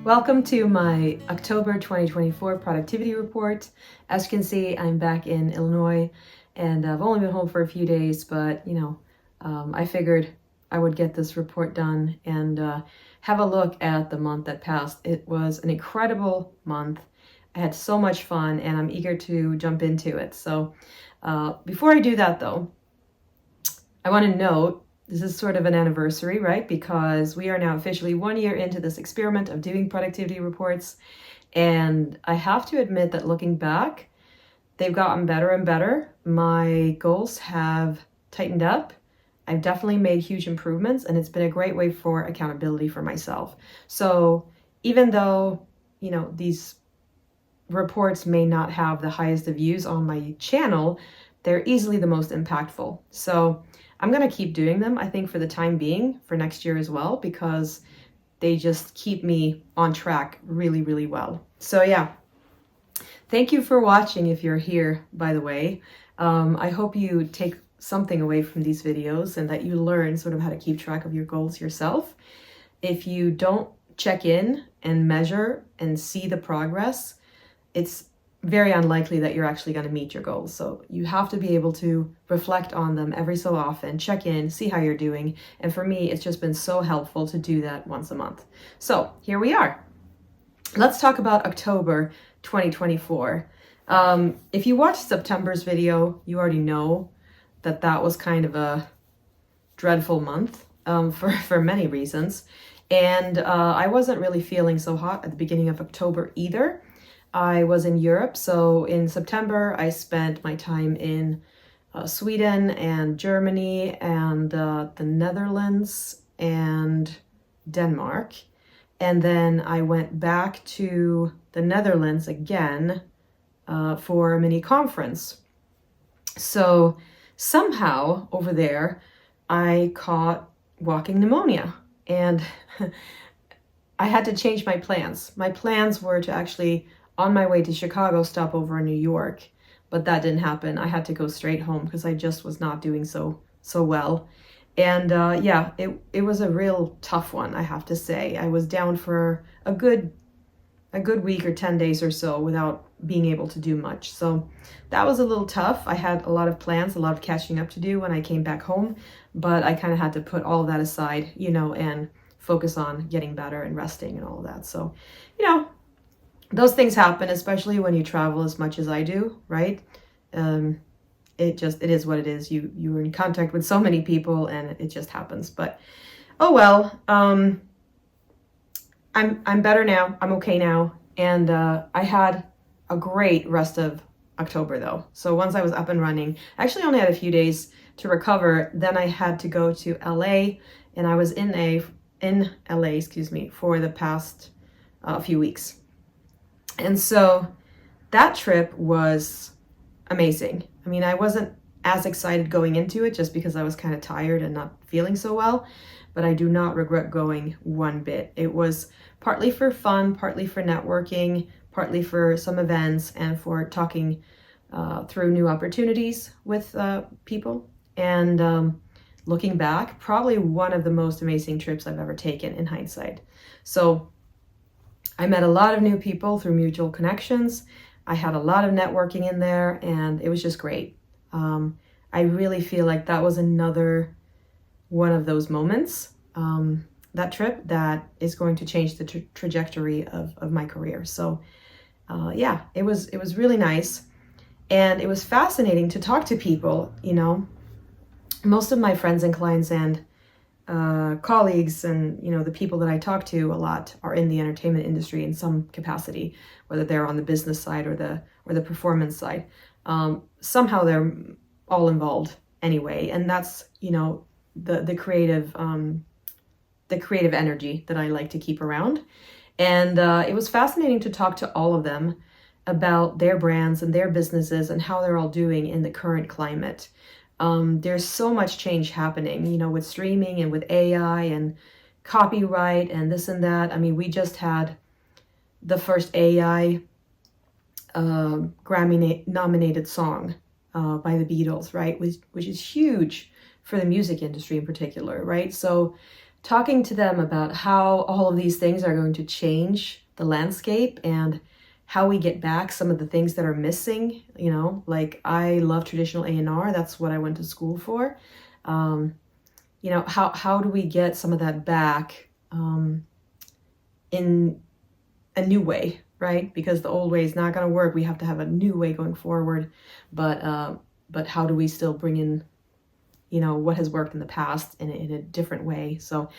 Welcome to my October 2024 productivity report. As you can see, I'm back in Illinois and I've only been home for a few days, but I figured I would get this report done and have a look at the month that passed. It was an incredible month. I had so much fun and I'm eager to jump into it. So before I do that though, I want to note this is sort of an anniversary, right? Because we are now officially 1 year into this experiment of doing productivity reports. And I have to admit that looking back, they've gotten better and better. My goals have tightened up. I've definitely made huge improvements, and it's been a great way for accountability for myself. So even though, these reports may not have the highest of views on my channel, they're easily the most impactful. So I'm going to keep doing them, I think, for the time being, for next year as well, because they just keep me on track really, really well. So yeah, thank you for watching if you're here, by the way. I hope you take something away from these videos and that you learn sort of how to keep track of your goals yourself. If you don't check in and measure and see the progress, it's very unlikely that you're actually going to meet your goals. So you have to be able to reflect on them every so often, check in, see how you're doing. And for me, it's just been so helpful to do that once a month. So here we are. Let's talk about October 2024. If you watched September's video, you already know that that was kind of a dreadful month for many reasons. And I wasn't really feeling so hot at the beginning of October either. I was in Europe, so in September I spent my time in Sweden and Germany and the Netherlands and Denmark. And then I went back to the Netherlands again for a mini conference. So somehow over there I caught walking pneumonia and I had to change my plans. My plans were to actually, on my way to Chicago, stop over in New York, but that didn't happen. I had to go straight home because I just was not doing so well. And yeah, it was a real tough one, I have to say. I was down for a good week or 10 days or so without being able to do much. So that was a little tough. I had a lot of plans, a lot of catching up to do when I came back home, but I kind of had to put all that aside, and focus on getting better and resting and all of that. So, those things happen, especially when you travel as much as I do, right? It is what it is. You're in contact with so many people and it just happens. But oh well. I'm better now. I'm okay now. And I had a great rest of October though. So once I was up and running, I actually only had a few days to recover. Then I had to go to LA, and I was in LA, for the past few weeks. And so that trip was amazing. I mean, I wasn't as excited going into it just because I was kind of tired and not feeling so well, but I do not regret going one bit. It was partly for fun, partly for networking, partly for some events, and for talking through new opportunities with people. And looking back, probably one of the most amazing trips I've ever taken in hindsight. So I met a lot of new people through mutual connections. I had a lot of networking in there, and it was just great. I really feel like that was another one of those moments, that trip, that is going to change the trajectory of my career. So yeah, it was really nice. And it was fascinating to talk to people. Most of my friends and clients and colleagues and the people that I talk to a lot are in the entertainment industry in some capacity, whether they're on the business side or the performance side. Somehow they're all involved anyway, and that's the creative energy that I like to keep around. And it was fascinating to talk to all of them about their brands and their businesses and how they're all doing in the current climate. There's so much change happening, with streaming and with AI and copyright and this and that. I mean, we just had the first AI Grammy nominated song by the Beatles, right? Which is huge for the music industry in particular, right? So talking to them about how all of these things are going to change the landscape and how we get back some of the things that are missing. Like I love traditional A&R. That's what I went to school for. How do we get some of that back in a new way, right? Because the old way is not going to work. We have to have a new way going forward. But how do we still bring in, what has worked in the past in a different way? So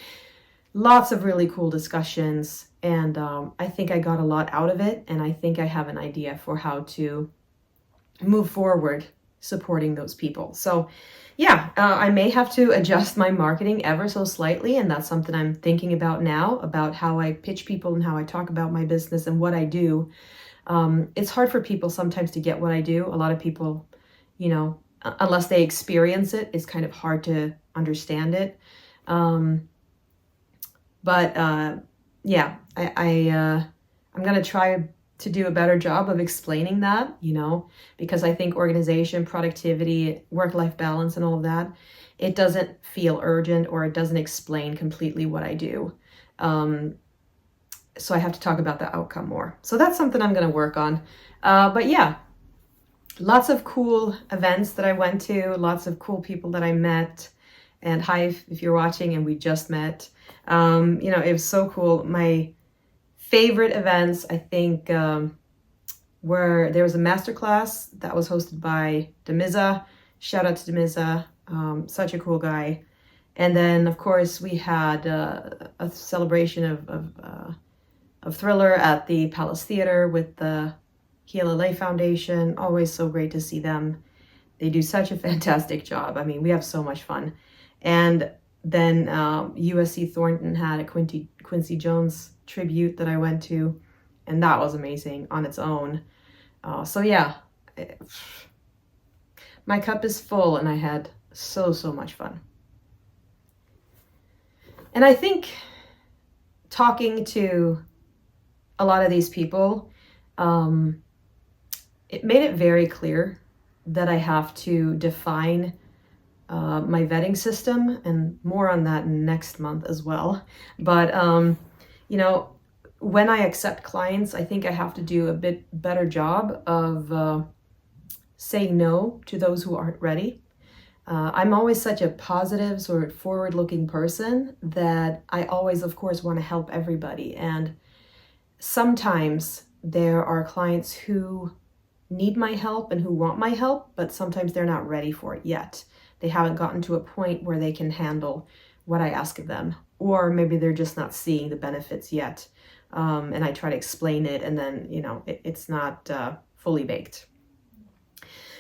lots of really cool discussions, and I think I got a lot out of it, and I think I have an idea for how to move forward supporting those people. So yeah, I may have to adjust my marketing ever so slightly, and that's something I'm thinking about now, about how I pitch people and how I talk about my business and what I do. It's hard for people sometimes to get what I do. A lot of people, unless they experience it, it's kind of hard to understand it. Yeah, I'm going to try to do a better job of explaining that, because I think organization, productivity, work-life balance, and all of that, it doesn't feel urgent, or it doesn't explain completely what I do. So I have to talk about the outcome more. So that's something I'm going to work on. But yeah, lots of cool events that I went to, lots of cool people that I met. And hi, if you're watching and we just met. It was so cool. My favorite events, I think, where there was a masterclass that was hosted by Demiza. Shout out to Demiza, such a cool guy. And then, of course, we had a celebration of Thriller at the Palace Theater with the KLLA Foundation. Always so great to see them. They do such a fantastic job. I mean, we have so much fun. And then USC Thornton had a Quincy Jones tribute that I went to, and that was amazing on its own. So yeah, my cup is full, and I had so much fun. And I think talking to a lot of these people, it made it very clear that I have to define my vetting system, and more on that next month as well. But, when I accept clients, I think I have to do a bit better job of saying no to those who aren't ready. I'm always such a positive, sort of forward-looking person that I always, of course, want to help everybody. And sometimes there are clients who need my help and who want my help, but sometimes they're not ready for it yet. They haven't gotten to a point where they can handle what I ask of them, or maybe they're just not seeing the benefits yet. And I try to explain it, and then, it's not fully baked.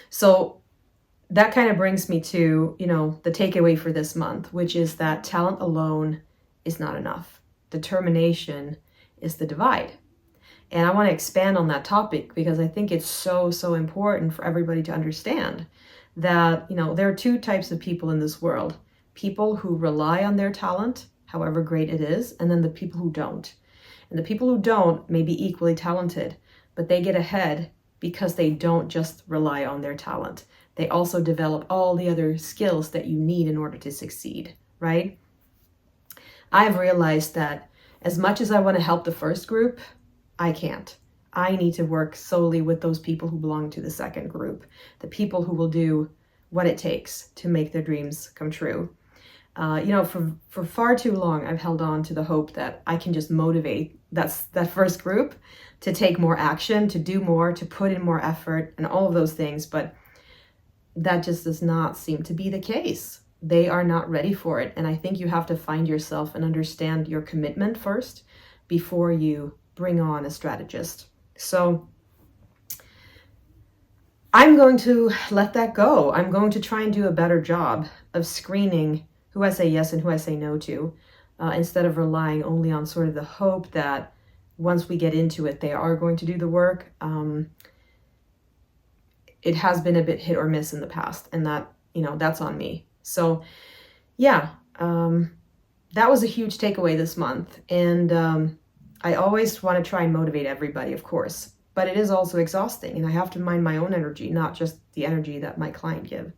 So that kind of brings me to, the takeaway for this month, which is that talent alone is not enough. Determination is the divide. And I want to expand on that topic because I think it's so important for everybody to understand that, there are two types of people in this world. People who rely on their talent, however great it is, and then the people who don't. And the people who don't may be equally talented, but they get ahead because they don't just rely on their talent. They also develop all the other skills that you need in order to succeed, right? I've realized that as much as I want to help the first group, I can't. I need to work solely with those people who belong to the second group, the people who will do what it takes to make their dreams come true. For far too long, I've held on to the hope that I can just motivate that first group to take more action, to do more, to put in more effort, and all of those things. But that just does not seem to be the case. They are not ready for it. And I think you have to find yourself and understand your commitment first before you bring on a strategist. So I'm going to let that go. I'm going to try and do a better job of screening who I say yes and who I say no to, instead of relying only on sort of the hope that once we get into it, they are going to do the work. It has been a bit hit or miss in the past, and that, that's on me. So yeah, that was a huge takeaway this month. And I always want to try and motivate everybody, of course, but it is also exhausting, and I have to mind my own energy, not just the energy that my client give.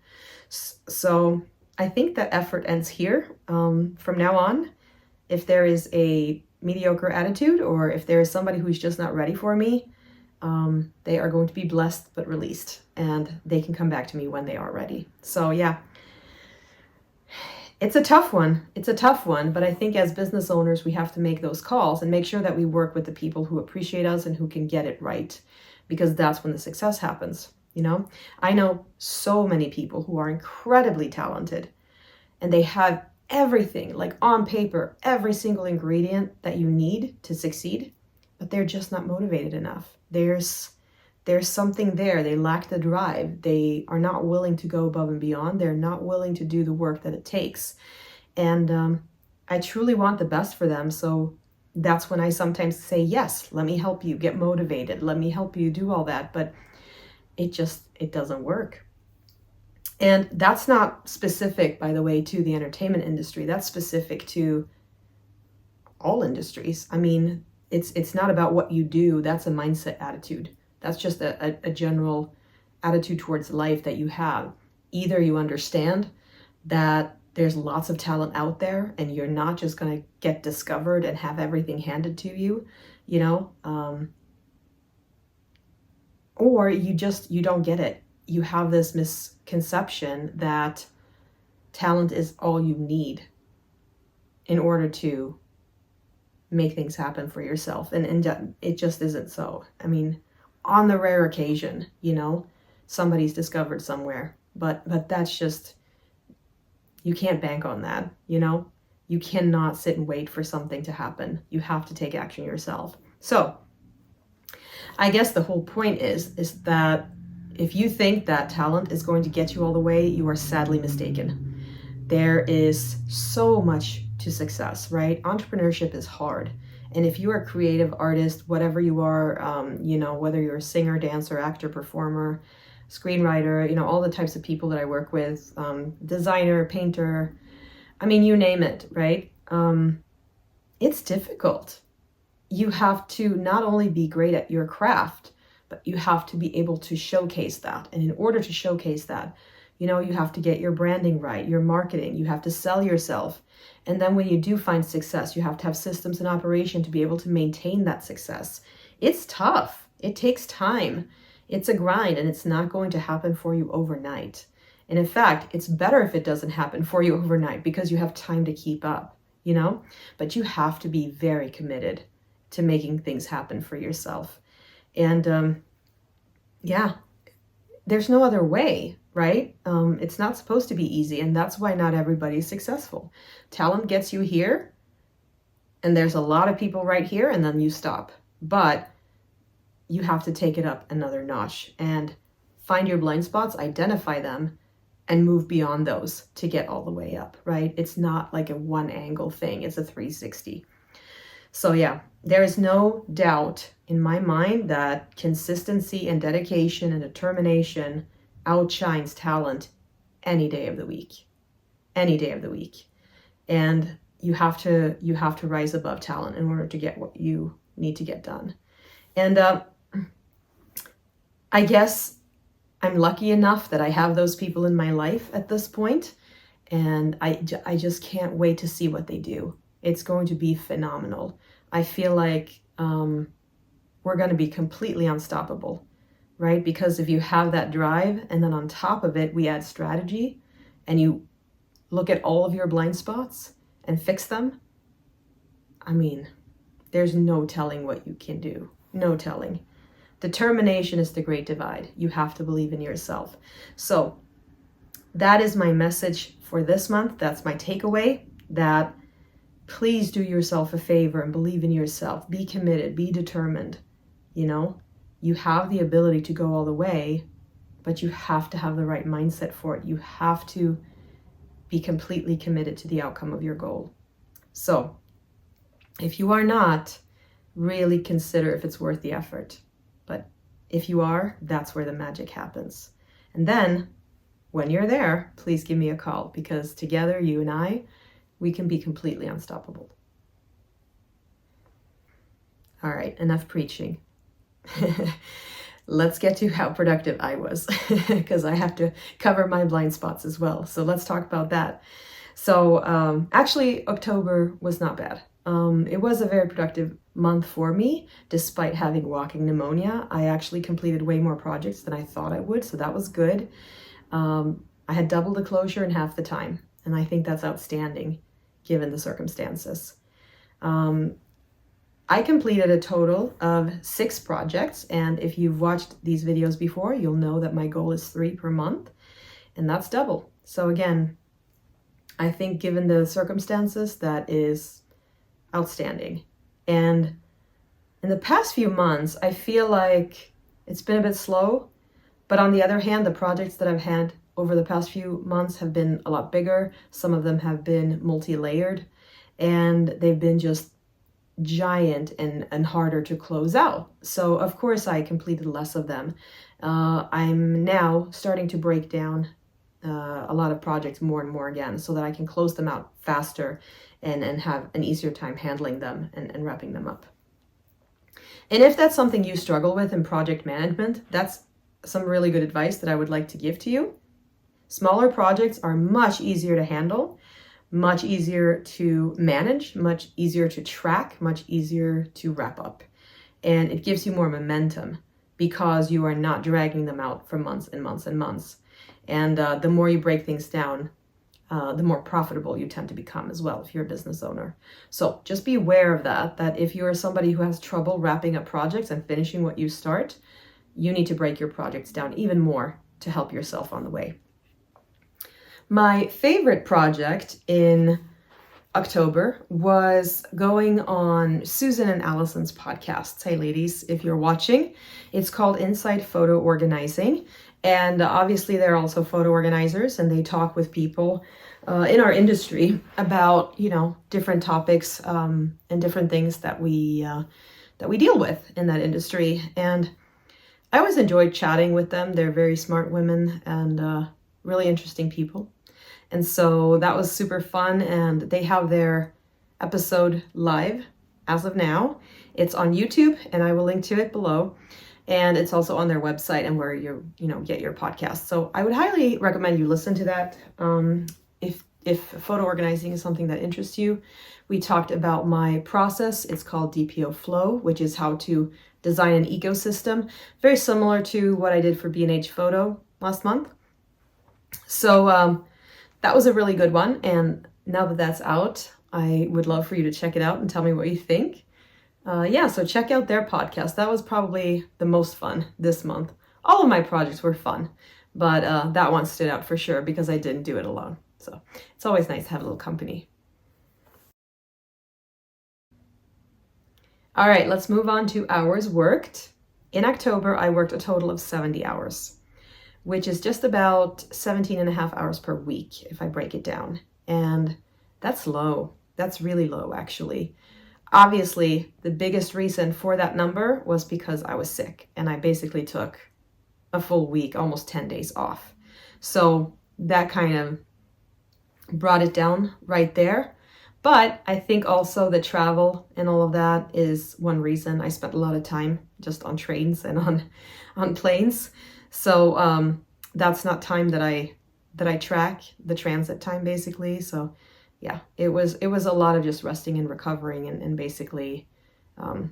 So I think that effort ends here. From now on, if there is a mediocre attitude, or if there is somebody who's just not ready for me, they are going to be blessed but released, and they can come back to me when they are ready. So yeah, it's a tough one. It's a tough one, but I think as business owners, we have to make those calls and make sure that we work with the people who appreciate us and who can get it right, because that's when the success happens. You know, I know so many people who are incredibly talented, and they have everything, like on paper, every single ingredient that you need to succeed, but they're just not motivated enough. There's something there. They lack the drive. They are not willing to go above and beyond. They're not willing to do the work that it takes. And I truly want the best for them. So that's when I sometimes say, yes, let me help you get motivated. Let me help you do all that. But it doesn't work. And that's not specific, by the way, to the entertainment industry. That's specific to all industries. I mean, it's not about what you do. That's a mindset attitude. That's just a general attitude towards life that you have. Either you understand that there's lots of talent out there and you're not just going to get discovered and have everything handed to you, you know, or you don't get it. You have this misconception that talent is all you need in order to make things happen for yourself. And it just isn't so. I mean, on the rare occasion, you know, somebody's discovered somewhere, but that's just, you can't bank on that, you know? You cannot sit and wait for something to happen. You have to take action yourself. So I guess the whole point is that if you think that talent is going to get you all the way, you are sadly mistaken. There is so much to success, right? Entrepreneurship is hard. And if you are a creative artist, whatever you are, you know, whether you're a singer, dancer, actor, performer, screenwriter, you know, all the types of people that I work with, designer, painter, I mean, you name it, right? It's difficult. You have to not only be great at your craft, but you have to be able to showcase that. And in order to showcase that, you know, you have to get your branding right, your marketing, you have to sell yourself. And then when you do find success, you have to have systems in operation to be able to maintain that success. It's tough. It takes time. It's a grind, and it's not going to happen for you overnight. And in fact, it's better if it doesn't happen for you overnight because you have time to keep up, you know? But you have to be very committed to making things happen for yourself. And yeah, there's no other way, right? It's not supposed to be easy, and that's why not everybody's successful. Talent gets you here, and there's a lot of people right here, and then you stop. But you have to take it up another notch and find your blind spots, identify them, and move beyond those to get all the way up, right? It's not like a one angle thing, it's a 360. So yeah, there is no doubt in my mind that consistency and dedication and determination outshines talent any day of the week. Any day of the week. And you have to rise above talent in order to get what you need to get done. And I guess I'm lucky enough that I have those people in my life at this point, and I just can't wait to see what they do. It's going to be phenomenal. I feel like we're going to be completely unstoppable, right? Because if you have that drive, and then on top of it, we add strategy, and you look at all of your blind spots and fix them, I mean, there's no telling what you can do. No telling. Determination is the great divide. You have to believe in yourself. So that is my message for this month. That's my takeaway, that please do yourself a favor and believe in yourself. Be committed, be determined. You know, you have the ability to go all the way, but you have to have the right mindset for it. You have to be completely committed to the outcome of your goal. So if you are not, really consider if it's worth the effort. But if you are, that's where the magic happens. And then when you're there, please give me a call, because together, you and I, we can be completely unstoppable. All right, enough preaching. Let's get to how productive I was, because I have to cover my blind spots as well. So let's talk about that. So actually, October was not bad. It was a very productive month for me, despite having walking pneumonia. I actually completed way more projects than I thought I would, so that was good. I had double the closure in half the time, and I think that's outstanding given the circumstances. I completed a total of 6 projects, and if you've watched these videos before, you'll know that my goal is 3 per month, and that's double. So again, I think given the circumstances, that is outstanding. And in the past few months, I feel like it's been a bit slow, but on the other hand, the projects that I've had over the past few months have been a lot bigger. Some of them have been multi-layered, and they've been just giant and harder to close out. So of course I completed less of them. I'm now starting to break down a lot of projects more and more again so that I can close them out faster and have an easier time handling them and wrapping them up. And if that's something you struggle with in project management, that's some really good advice that I would like to give to you. Smaller projects are much easier to handle, much easier to manage, much easier to track, much easier to wrap up. And it gives you more momentum because you are not dragging them out for months and months and months. And the more you break things down, the more profitable you tend to become as well if you're a business owner. So just be aware of that if you're somebody who has trouble wrapping up projects and finishing what you start, you need to break your projects down even more to help yourself on the way. My favorite project in October was going on Susan and Allison's podcasts. Hey ladies, if you're watching, it's called Inside Photo Organizing. And obviously they're also photo organizers, and they talk with people in our industry about, different topics and different things that we deal with in that industry. And I always enjoyed chatting with them. They're very smart women and really interesting people. And so that was super fun, and they have their episode live as of now. It's on YouTube, and I will link to it below. And it's also on their website and where you get your podcast. So I would highly recommend you listen to that if photo organizing is something that interests you. We talked about my process. It's called DPO Flow, which is how to design an ecosystem, very similar to what I did for B&H Photo last month. So that was a really good one, and now that that's out, I would love for you to check it out and tell me what you think. So check out their podcast. That was probably the most fun this month. All of my projects were fun, but that one stood out for sure because I didn't do it alone. So it's always nice to have a little company. All right, let's move on to hours worked. In October, I worked a total of 70 hours. Which is just about 17 and a half hours per week if I break it down. And that's low. That's really low, actually. Obviously, the biggest reason for that number was because I was sick, and I basically took a full week, almost 10 days off. So that kind of brought it down right there. But I think also the travel and all of that is one reason. I spent a lot of time just on trains and on planes. So that's not time that I track, the transit time basically. So yeah, it was a lot of just resting and recovering, and basically the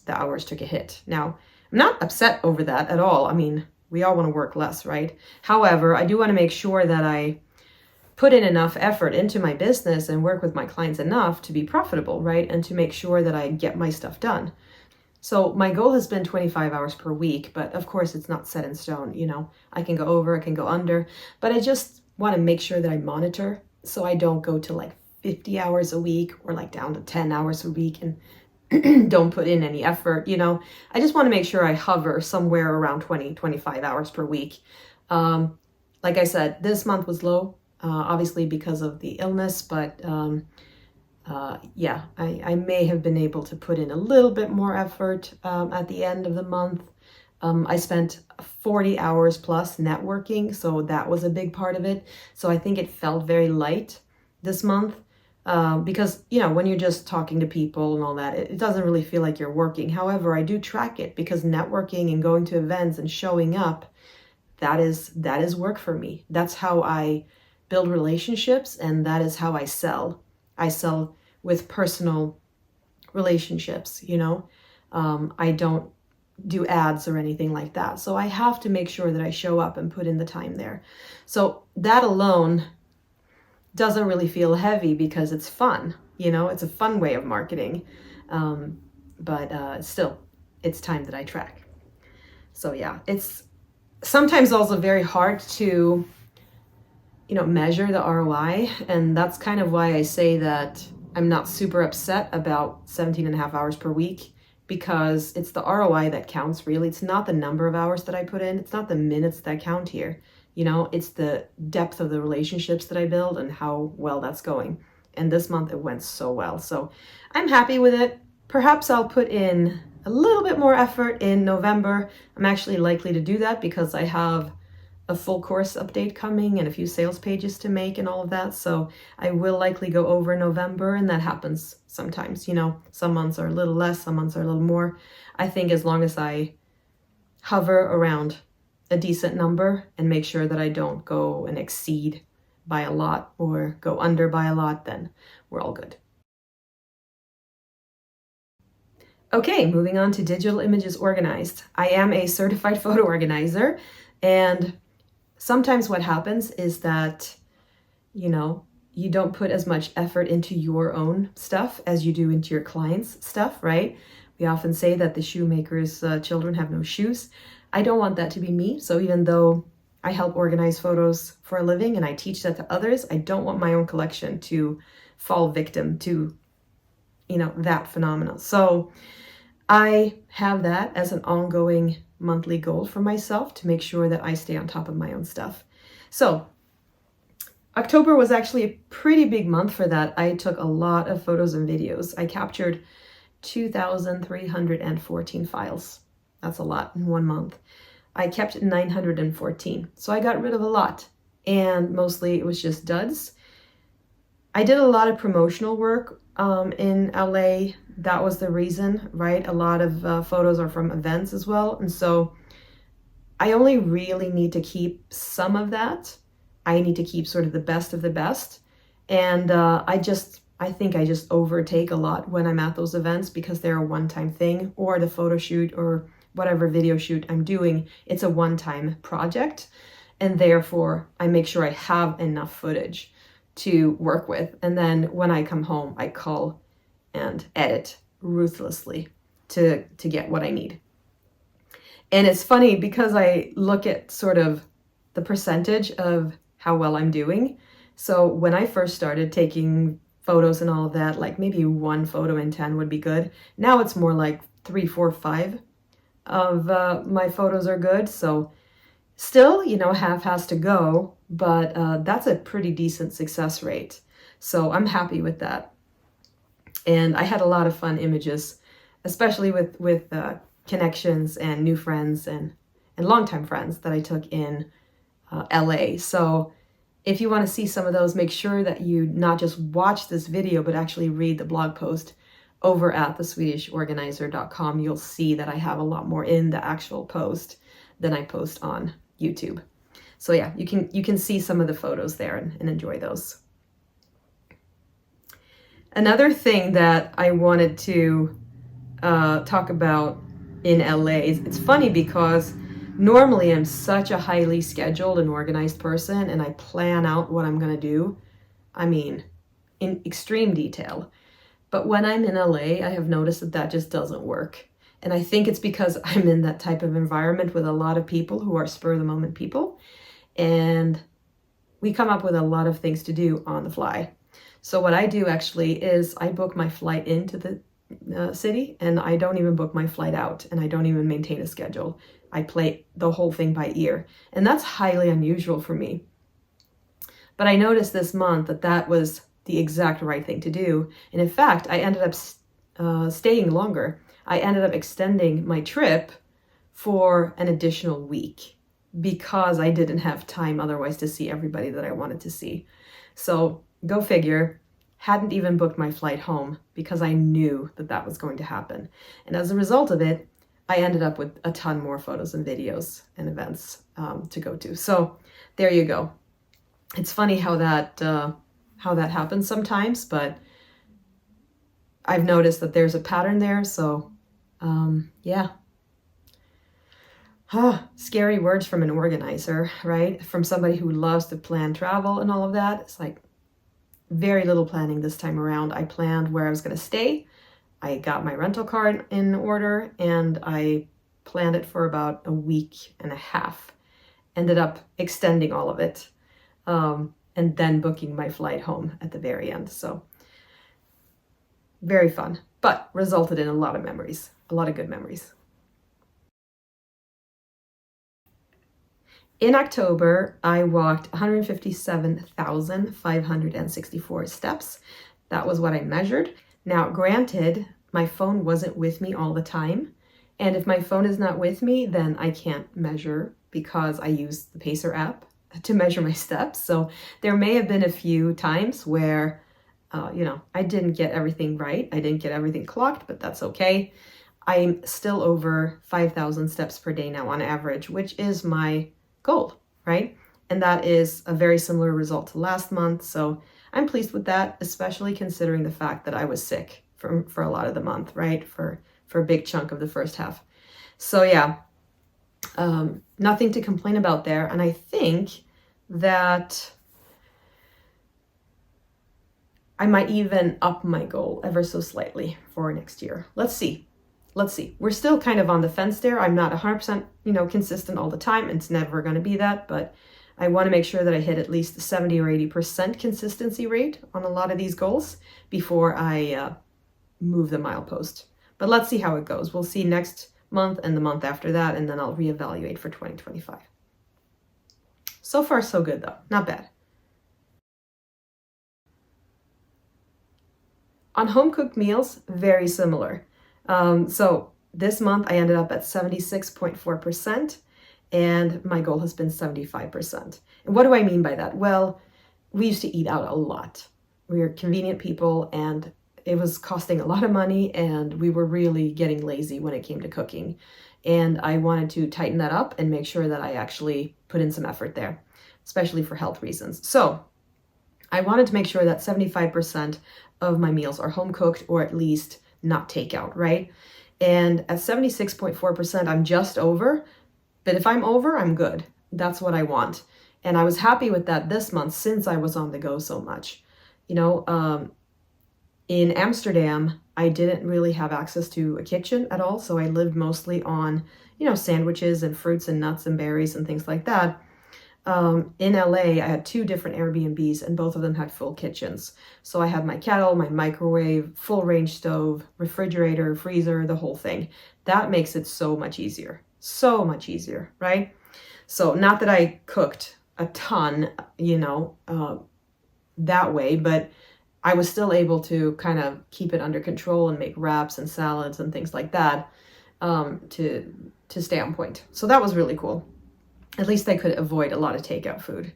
hours took a hit. Now, I'm not upset over that at all. I mean, we all want to work less, right? However, I do want to make sure that I put in enough effort into my business and work with my clients enough to be profitable, right? And to make sure that I get my stuff done. So my goal has been 25 hours per week, but of course it's not set in stone. I can go over, I can go under, but I just want to make sure that I monitor so I don't go to like 50 hours a week or like down to 10 hours a week and don't put in any effort. I just want to make sure I hover somewhere around 25 hours per week. Like I said, this month was low, obviously because of the illness, but I may have been able to put in a little bit more effort at the end of the month. I spent 40 hours plus networking, so that was a big part of it. So I think it felt very light this month because, when you're just talking to people and all that, it doesn't really feel like you're working. However, I do track it because networking and going to events and showing up, that is work for me. That's how I build relationships, and that is how I sell. I sell with personal relationships, you know. I don't do ads or anything like that. So I have to make sure that I show up and put in the time there. So that alone doesn't really feel heavy because it's fun, you know, it's a fun way of marketing. But still, it's time that I track. So yeah, it's sometimes also very hard to, you know, measure the ROI. And that's kind of why I say that I'm not super upset about 17 and a half hours per week, because it's the ROI that counts, really. It's not the number of hours that I put in. It's not the minutes that count here. You know, it's the depth of the relationships that I build and how well that's going. And this month it went so well. So I'm happy with it. Perhaps I'll put in a little bit more effort in November. I'm actually likely to do that because I have a full course update coming and a few sales pages to make and all of that. So I will likely go over November, and that happens sometimes. You know, some months are a little less, some months are a little more. I think as long as I hover around a decent number and make sure that I don't go and exceed by a lot or go under by a lot, then we're all good. Okay, moving on to digital images organized. I am a certified photo organizer, and sometimes what happens is that, you know, you don't put as much effort into your own stuff as you do into your clients' stuff, right? We often say that the shoemaker's children have no shoes. I don't want that to be me. So even though I help organize photos for a living and I teach that to others, I don't want my own collection to fall victim to, you know, that phenomenon. So I have that as an ongoing monthly goal for myself to make sure that I stay on top of my own stuff. So October was actually a pretty big month for that. I took a lot of photos and videos. I captured 2,314 files. That's a lot in 1 month. I kept 914. So I got rid of a lot, and mostly it was just duds. I did a lot of promotional work in LA. That was the reason, right? A lot of photos are from events as well. And so I only really need to keep some of that. I need to keep sort of the best of the best. And I think I just overtake a lot when I'm at those events because they're a one-time thing, or the photo shoot or whatever video shoot I'm doing, it's a one-time project. And therefore I make sure I have enough footage to work with. And then when I come home, I cull and edit ruthlessly to get what I need. And it's funny because I look at sort of the percentage of how well I'm doing. So when I first started taking photos and all of that, like maybe 1 photo in 10 would be good. Now it's more like 3, 4, 5 of my photos are good. So still, you know, half has to go, but that's a pretty decent success rate. So I'm happy with that. And I had a lot of fun images, especially with connections and new friends and longtime friends that I took in LA. So if you want to see some of those, make sure that you not just watch this video, but actually read the blog post over at theswedishorganizer.com. You'll see that I have a lot more in the actual post than I post on YouTube. So yeah, you can see some of the photos there and enjoy those. Another thing that I wanted to talk about in LA is, it's funny because normally I'm such a highly scheduled and organized person, and I plan out what I'm going to do, I mean, in extreme detail. But when I'm in LA, I have noticed that that just doesn't work. And I think it's because I'm in that type of environment with a lot of people who are spur-of-the-moment people. And we come up with a lot of things to do on the fly. So what I do actually is I book my flight into the city, and I don't even book my flight out, and I don't even maintain a schedule. I play the whole thing by ear. And that's highly unusual for me. But I noticed this month that that was the exact right thing to do. And in fact, I ended up staying longer. I ended up extending my trip for an additional week because I didn't have time otherwise to see everybody that I wanted to see. So go figure, hadn't even booked my flight home because I knew that that was going to happen. And as a result of it, I ended up with a ton more photos and videos and events to go to. So there you go. It's funny how that happens sometimes, but I've noticed that there's a pattern there. So yeah. Scary words from an organizer, right? From somebody who loves to plan travel and all of that. It's like very little planning this time around. I planned where I was going to stay. I got my rental car in order, and I planned it for about a week and a half. Ended up extending all of it, and then booking my flight home at the very end. So very fun, but resulted in a lot of memories, a lot of good memories. In October, I walked 157,564 steps. That was what I measured. Now, granted, my phone wasn't with me all the time. And if my phone is not with me, then I can't measure because I use the Pacer app to measure my steps. So there may have been a few times where, I didn't get everything right. I didn't get everything clocked, but that's okay. I'm still over 5,000 steps per day now on average, which is my goal, right? And that is a very similar result to last month. So I'm pleased with that, especially considering the fact that I was sick for a lot of the month, right? For a big chunk of the first half. So yeah, nothing to complain about there. And I think that I might even up my goal ever so slightly for next year. Let's see. We're still kind of on the fence there. I'm not 100%, consistent all the time. It's never going to be that, but I want to make sure that I hit at least 70 or 80% consistency rate on a lot of these goals before I move the milepost. But let's see how it goes. We'll see next month and the month after that, and then I'll reevaluate for 2025. So far, so good though. Not bad. On home cooked meals, very similar. So this month I ended up at 76.4%, and my goal has been 75%. And what do I mean by that? Well, we used to eat out a lot. We were convenient people, and it was costing a lot of money, and we were really getting lazy when it came to cooking. And I wanted to tighten that up and make sure that I actually put in some effort there, especially for health reasons. So I wanted to make sure that 75% of my meals are home cooked, or at least not takeout, right? And at 76.4%, I'm just over, but if I'm over, I'm good. That's what I want. And I was happy with that this month since I was on the go so much. In Amsterdam, I didn't really have access to a kitchen at all, so I lived mostly on, sandwiches and fruits and nuts and berries and things like that. In LA, I had 2 different Airbnbs, and both of them had full kitchens. So I had my kettle, my microwave, full range stove, refrigerator, freezer, the whole thing. That makes it so much easier, right? So not that I cooked a ton, that way, but I was still able to kind of keep it under control and make wraps and salads and things like that, to stay on point. So that was really cool. At least I could avoid a lot of takeout food.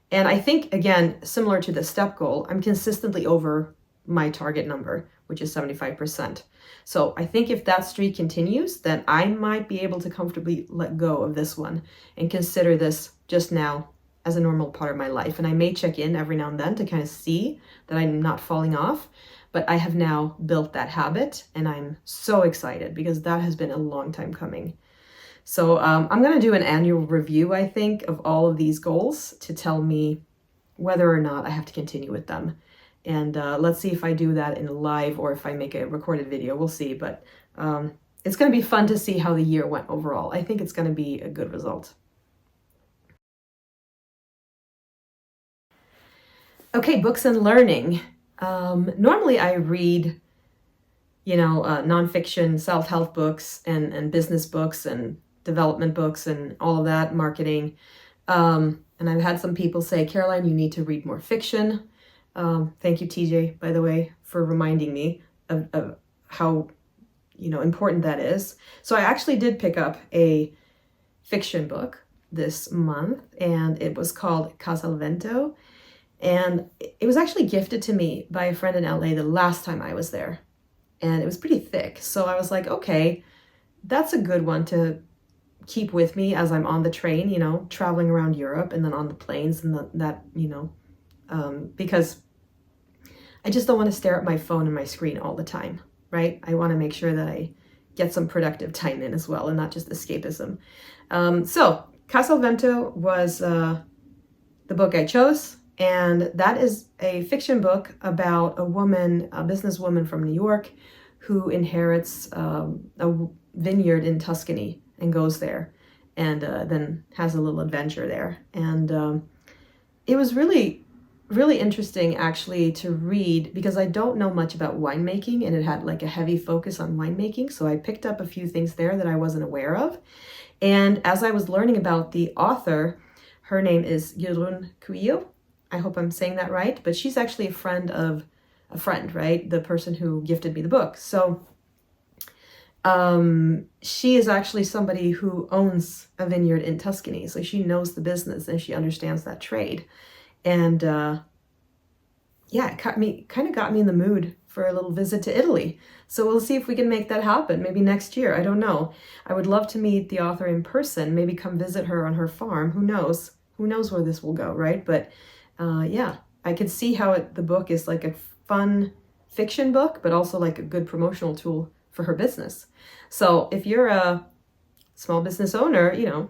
And I think, again, similar to the step goal, I'm consistently over my target number, which is 75%. So I think if that streak continues, then I might be able to comfortably let go of this one and consider this just now as a normal part of my life. And I may check in every now and then to kind of see that I'm not falling off, but I have now built that habit, and I'm so excited because that has been a long time coming. So I'm going to do an annual review, I think, of all of these goals to tell me whether or not I have to continue with them. And let's see if I do that in a live or if I make a recorded video. We'll see. But it's going to be fun to see how the year went overall. I think it's going to be a good result. Okay, books and learning. Normally I read, nonfiction, self-help books and business books and development books and all of that, marketing. And I've had some people say, Caroline, you need to read more fiction. Thank you, TJ, by the way, for reminding me of how, important that is. So I actually did pick up a fiction book this month, and it was called Casa al Vento. And it was actually gifted to me by a friend in LA the last time I was there. And it was pretty thick. So I was like, okay, that's a good one to keep with me as I'm on the train, you know, traveling around Europe and then on the planes and that, you know, because I just don't want to stare at my phone and my screen all the time, right? I want to make sure that I get some productive time in as well and not just escapism. So Casa al Vento was the book I chose, and that is a fiction book about a woman, a businesswoman from New York, who inherits a vineyard in Tuscany and goes there and then has a little adventure there. And it was really interesting actually to read, because I don't know much about winemaking, and it had like a heavy focus on winemaking. So I picked up a few things there that I wasn't aware of. And as I was learning about the author, her name is Guntur. I hope I'm saying that right, but she's actually a friend of a friend, right? The person who gifted me the book. So she is actually somebody who owns a vineyard in Tuscany. So she knows the business and she understands that trade. And yeah, it kind of got me in the mood for a little visit to Italy. So we'll see if we can make that happen, maybe next year. I don't know. I would love to meet the author in person, maybe come visit her on her farm. Who knows? Who knows where this will go, right? But yeah, I could see how the book is like a fun fiction book, but also like a good promotional tool for her business. So if you're a small business owner, you know,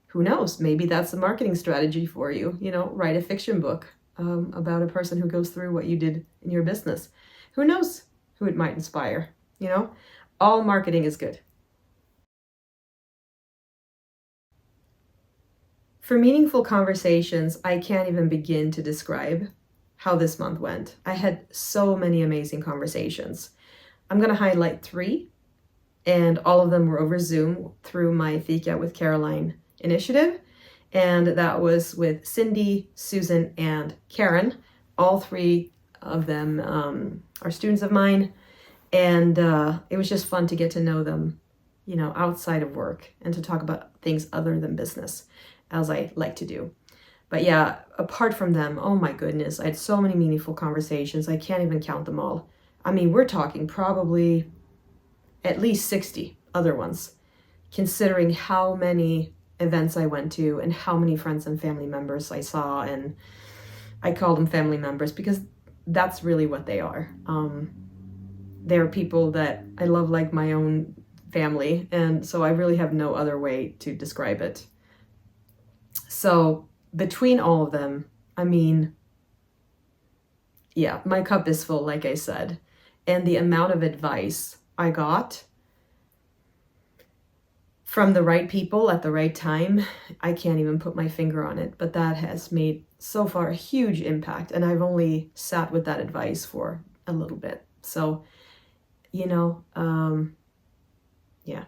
who knows? Maybe that's a marketing strategy for you. You know, write a fiction book about a person who goes through what you did in your business. Who knows who it might inspire? You know, all marketing is good. For meaningful conversations, I can't even begin to describe how this month went. I had so many amazing conversations. I'm going to highlight 3, and all of them were over Zoom through my Fika with Caroline initiative. And that was with Cindy, Susan, and Karen. All 3 of them are students of mine. And it was just fun to get to know them, you know, outside of work and to talk about things other than business, as I like to do. But yeah, apart from them, oh my goodness, I had so many meaningful conversations. I can't even count them all. I mean, we're talking probably at least 60 other ones, considering how many events I went to and how many friends and family members I saw. And I call them family members because that's really what they are. They're people that I love like my own family. And so I really have no other way to describe it. So between all of them, I mean, yeah, my cup is full, like I said. And the amount of advice I got from the right people at the right time, I can't even put my finger on it, but that has made so far a huge impact. And I've only sat with that advice for a little bit. So, you know, yeah,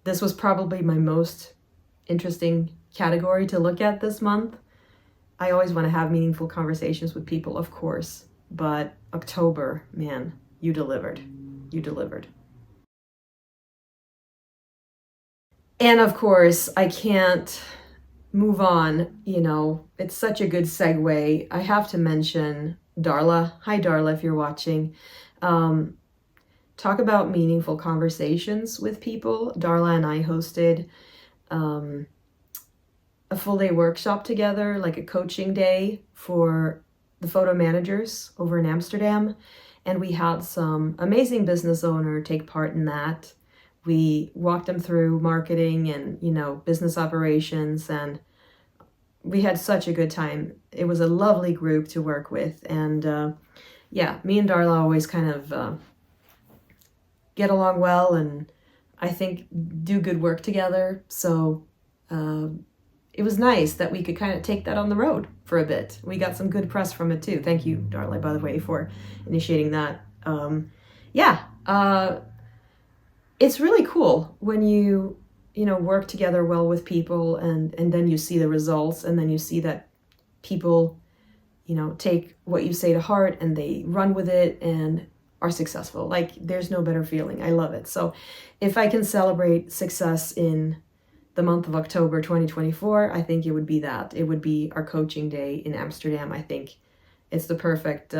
this was probably my most interesting category to look at this month. I always want to have meaningful conversations with people, of course, but October, man, you delivered. You delivered. And of course, I can't move on, you know, it's such a good segue. I have to mention Darla. Hi, Darla, if you're watching. Talk about meaningful conversations with people. Darla and I hosted a full day workshop together, like a coaching day for the photo managers over in Amsterdam. And we had some amazing business owner take part in that. We walked them through marketing and, you know, business operations, and we had such a good time. It was a lovely group to work with. And yeah, me and Darla always kind of get along well, and I think do good work together. So it was nice that we could kind of take that on the road for a bit. We got some good press from it too. Thank you, Darla, by the way, for initiating that. It's really cool when you know, work together well with people, and then you see the results, and then you see that people, you know, take what you say to heart and they run with it and are successful. Like, there's no better feeling. I love it. So if I can celebrate success in the month of October 2024, I think it would be that. It would be our coaching day in Amsterdam. I think it's the perfect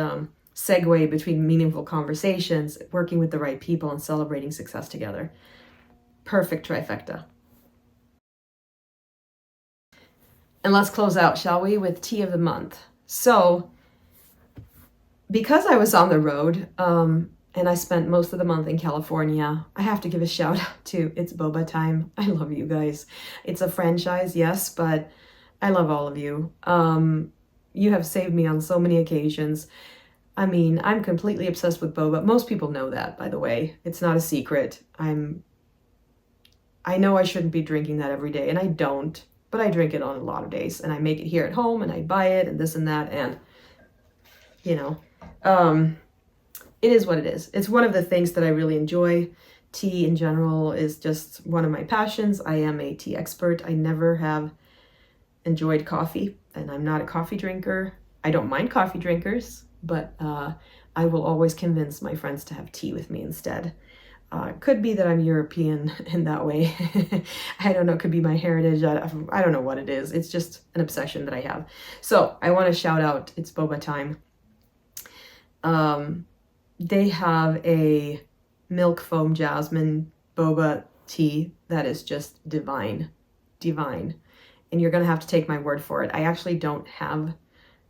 segue between meaningful conversations, working with the right people, and celebrating success together. Perfect trifecta. And let's close out, shall we, with tea of the month. So, because I was on the road, and I spent most of the month in California, I have to give a shout out to It's Boba Time. I love you guys. It's a franchise, yes, but I love all of you. You have saved me on so many occasions. I mean, I'm completely obsessed with boba. Most people know that, by the way. It's not a secret. I know I shouldn't be drinking that every day, and I don't, but I drink it on a lot of days, and I make it here at home, and I buy it, and this and that, and, you know, it is what it is. It's one of the things that I really enjoy. Tea in general is just one of my passions. I am a tea expert. I never have enjoyed coffee, and I'm not a coffee drinker. I don't mind coffee drinkers, but I will always convince my friends to have tea with me instead. Could be that I'm European in that way. I don't know, could be my heritage. I don't know what it is. It's just an obsession that I have. So I want to shout out It's Boba Time. They have a milk foam jasmine boba tea that is just divine. And you're going to have to take my word for it. I actually don't have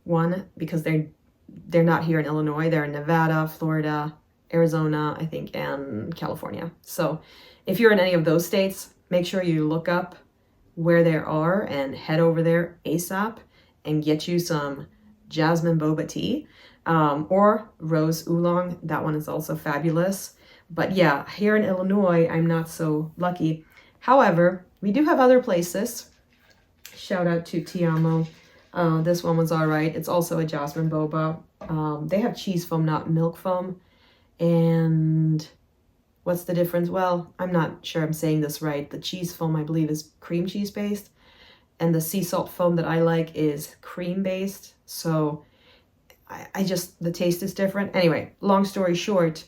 one because they're not here in Illinois. They're in Nevada, Florida, Arizona, I think, and California. So if you're in any of those states, make sure you look up where they are and head over there ASAP and get you some jasmine boba tea, or rose oolong. That one is also fabulous. But yeah, here in Illinois, I'm not so lucky. However, we do have other places. Shout out to Tiamo. This one was all right. It's also a jasmine boba. They have cheese foam, not milk foam. And what's the difference? Well, I'm not sure I'm saying this right. The cheese foam, I believe, is cream cheese based. And the sea salt foam that I like is cream based. So I just, the taste is different. Anyway, long story short,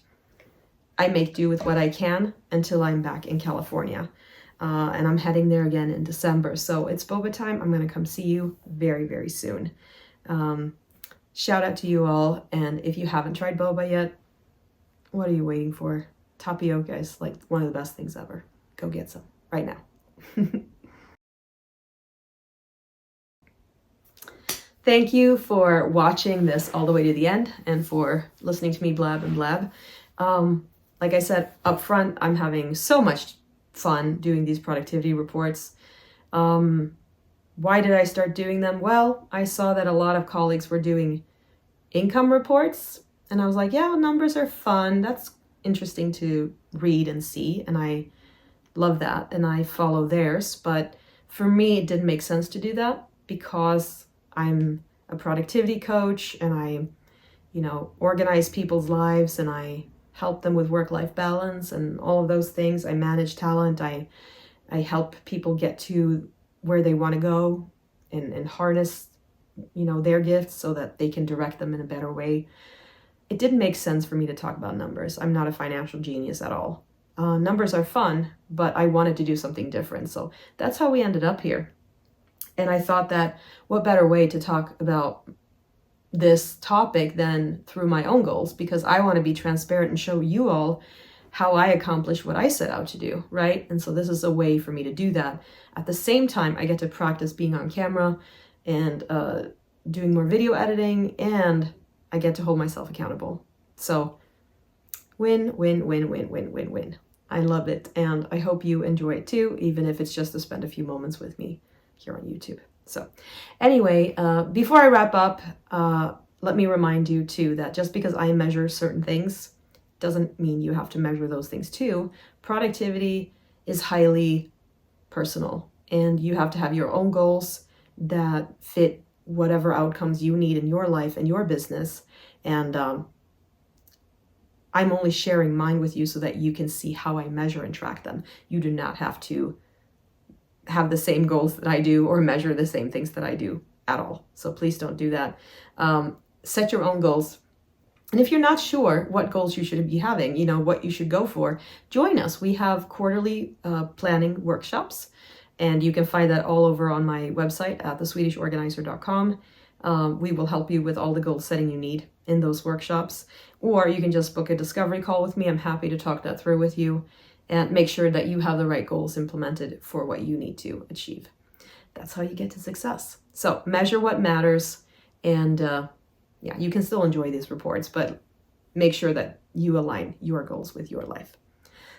I make do with what I can until I'm back in California. And I'm heading there again in December. So it's boba time. I'm going to come see you very, very soon. Shout out to you all. And if you haven't tried boba yet, what are you waiting for? Tapioca is like one of the best things ever. Go get some right now. Thank you for watching this all the way to the end and for listening to me blab and blab. Like I said up front, I'm having so much fun doing these productivity reports. Why did I start doing them? Well, I saw that a lot of colleagues were doing income reports, and I was like, yeah, numbers are fun. That's interesting to read and see, and I love that, and I follow theirs. But for me, it didn't make sense to do that because I'm a productivity coach, and I, organize people's lives, and I help them with work-life balance and all of those things. I manage talent. I help people get to where they want to go and harness, their gifts so that they can direct them in a better way. It didn't make sense for me to talk about numbers. I'm not a financial genius at all. Numbers are fun, but I wanted to do something different. So that's how we ended up here. And I thought that what better way to talk about this topic than through my own goals, because I want to be transparent and show you all how I accomplish what I set out to do, right? And so this is a way for me to do that. At the same time, I get to practice being on camera and doing more video editing, and I get to hold myself accountable. So win, win, win, win, win, win, win. I love it, and I hope you enjoy it too, even if it's just to spend a few moments with me here on YouTube. So anyway, before I wrap up, let me remind you too that just because I measure certain things doesn't mean you have to measure those things too. Productivity is highly personal, and you have to have your own goals that fit whatever outcomes you need in your life and your business. And I'm only sharing mine with you so that you can see how I measure and track them. You do not have to have the same goals that I do or measure the same things that I do at all. So please don't do that. Set your own goals. And if you're not sure what goals you should be having, what you should go for, join us. We have quarterly planning workshops, and you can find that all over on my website at theswedishorganizer.com. We will help you with all the goal setting you need in those workshops, or you can just book a discovery call with me. I'm happy to talk that through with you and make sure that you have the right goals implemented for what you need to achieve. that's how you get to success. So measure what matters, and yeah, you can still enjoy these reports, but make sure that you align your goals with your life.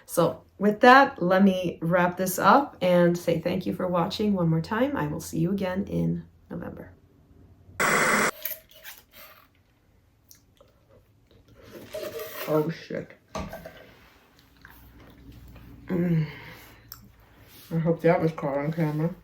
So with that, let me wrap this up and say thank you for watching one more time. I will see you again in November. Oh shit. I hope that was caught on camera.